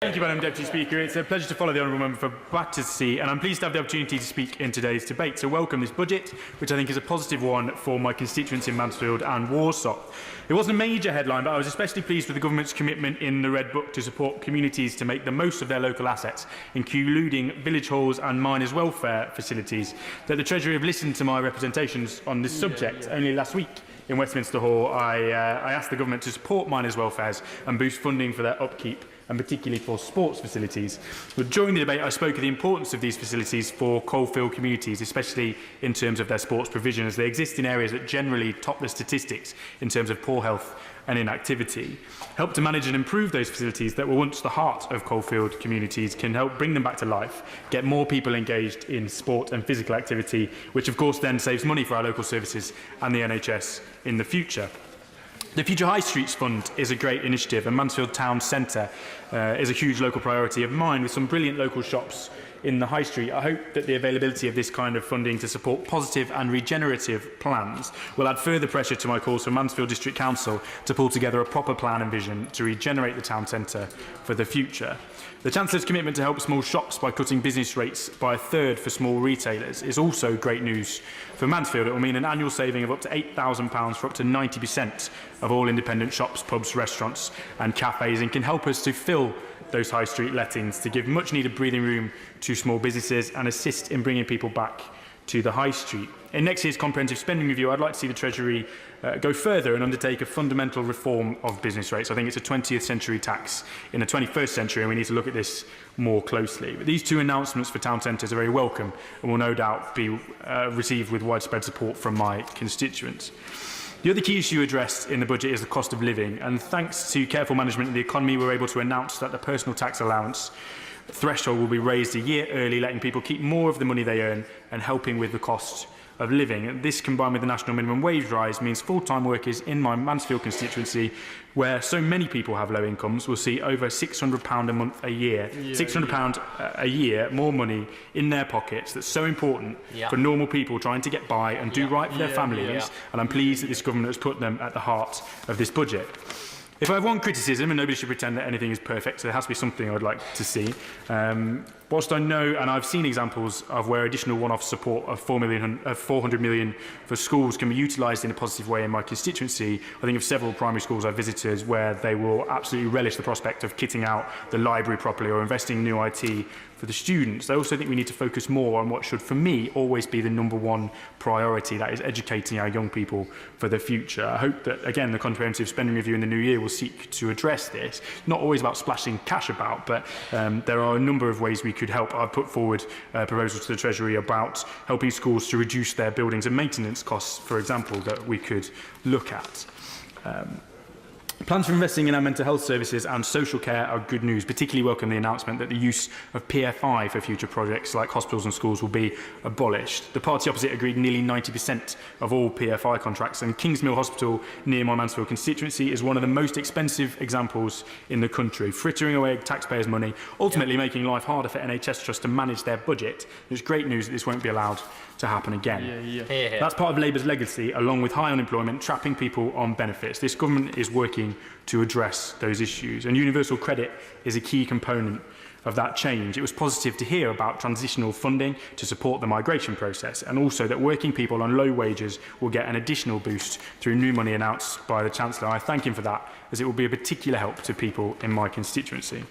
Thank you, Madam Deputy Speaker. It's a pleasure to follow the Honourable Member for Battersea, and I'm pleased to have the opportunity to speak in today's debate. So welcome this budget, which I think is a positive one for my constituents in Mansfield and Warsaw. It wasn't a major headline, but I was especially pleased with the Government's commitment in the Red Book to support communities to make the most of their local assets, including village halls and miners' welfare facilities. That the Treasury have listened to my representations on this subject only last week. In Westminster Hall, I asked the Government to support miners' welfares and boost funding for their upkeep, and particularly for sports facilities. But during the debate, I spoke of the importance of these facilities for coalfield communities, especially in terms of their sports provision, as they exist in areas that generally top the statistics in terms of poor health and inactivity. Help to manage and improve those facilities that were once the heart of coalfield communities can help bring them back to life, get more people engaged in sport and physical activity, which of course then saves money for our local services and the NHS in the future. The Future High Streets Fund is a great initiative, and Mansfield Town Centre is a huge local priority of mine, with some brilliant local shops in the High Street. I hope that the availability of this kind of funding to support positive and regenerative plans will add further pressure to my calls for Mansfield District Council to pull together a proper plan and vision to regenerate the town centre for the future. The Chancellor's commitment to help small shops by cutting business rates by a third for small retailers is also great news for Mansfield. It will mean an annual saving of up to £8,000 for up to 90% of all independent shops, pubs, restaurants and cafes, and can help us to fill those high street lettings to give much needed breathing room to small businesses and assist in bringing people back to the high street. In next year's comprehensive spending review, I'd like to see the Treasury go further and undertake a fundamental reform of business rates. I think it's a 20th century tax in the 21st century, and we need to look at this more closely. But these two announcements for town centres are very welcome and will no doubt be received with widespread support from my constituents. The other key issue addressed in the budget is the cost of living, and thanks to careful management of the economy, we're able to announce that the personal tax allowance threshold will be raised a year early, letting people keep more of the money they earn and helping with the cost of living. And this, combined with the national minimum wage rise, means full-time workers in my Mansfield constituency, where so many people have low incomes, will see over £600 a month a year, £600 a year more money in their pockets. That's so important for normal people trying to get by and do right for their families. And I'm pleased that this government has put them at the heart of this budget. If I have one criticism, and nobody should pretend that anything is perfect, so there has to be something I would like to see. Whilst I know, and I've seen examples of where additional one-off support of £400 million for schools can be utilised in a positive way in my constituency, I think of several primary schools I've visited where they will absolutely relish the prospect of kitting out the library properly or investing in new IT for the students. I also think we need to focus more on what should, for me, always be the #1 priority, that is educating our young people for the future. I hope that, again, the comprehensive spending review in the new year will seek to address this. Not always about splashing cash about, but there are a number of ways we could help. I've put forward proposals to the Treasury about helping schools to reduce their buildings and maintenance costs, for example, that we could look at. Plans for investing in our mental health services and social care are good news. Particularly welcome the announcement that the use of PFI for future projects like hospitals and schools will be abolished. The party opposite agreed nearly 90% of all PFI contracts, and Kingsmill Hospital near my Mansfield constituency is one of the most expensive examples in the country, frittering away taxpayers' money, ultimately making life harder for NHS trusts to manage their budget. It's great news that this won't be allowed to happen again. That's part of Labour's legacy, along with high unemployment, trapping people on benefits. This government is working to address those issues, and universal credit is a key component of that change. It was positive to hear about transitional funding to support the migration process, and also that working people on low wages will get an additional boost through new money announced by the Chancellor. I thank him for that, as it will be a particular help to people in my constituency.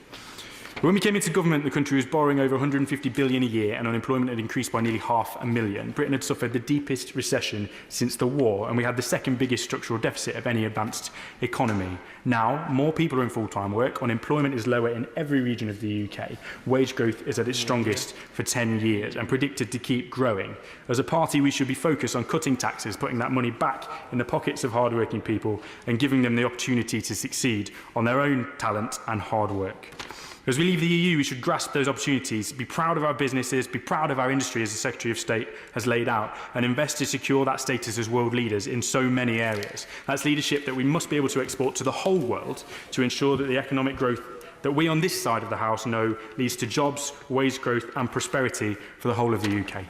When we came into government, the country was borrowing over £150 billion a year, and unemployment had increased by nearly 500,000. Britain had suffered the deepest recession since the war, and we had the second biggest structural deficit of any advanced economy. Now, more people are in full-time work, unemployment is lower in every region of the UK, wage growth is at its strongest for 10 years and predicted to keep growing. As a party, we should be focused on cutting taxes, putting that money back in the pockets of hard-working people and giving them the opportunity to succeed on their own talent and hard work. As we leave the EU, we should grasp those opportunities, be proud of our businesses, be proud of our industry, as the Secretary of State has laid out, and invest to secure that status as world leaders in so many areas. That's leadership that we must be able to export to the whole world to ensure that the economic growth that we on this side of the House know leads to jobs, wage growth and prosperity for the whole of the UK.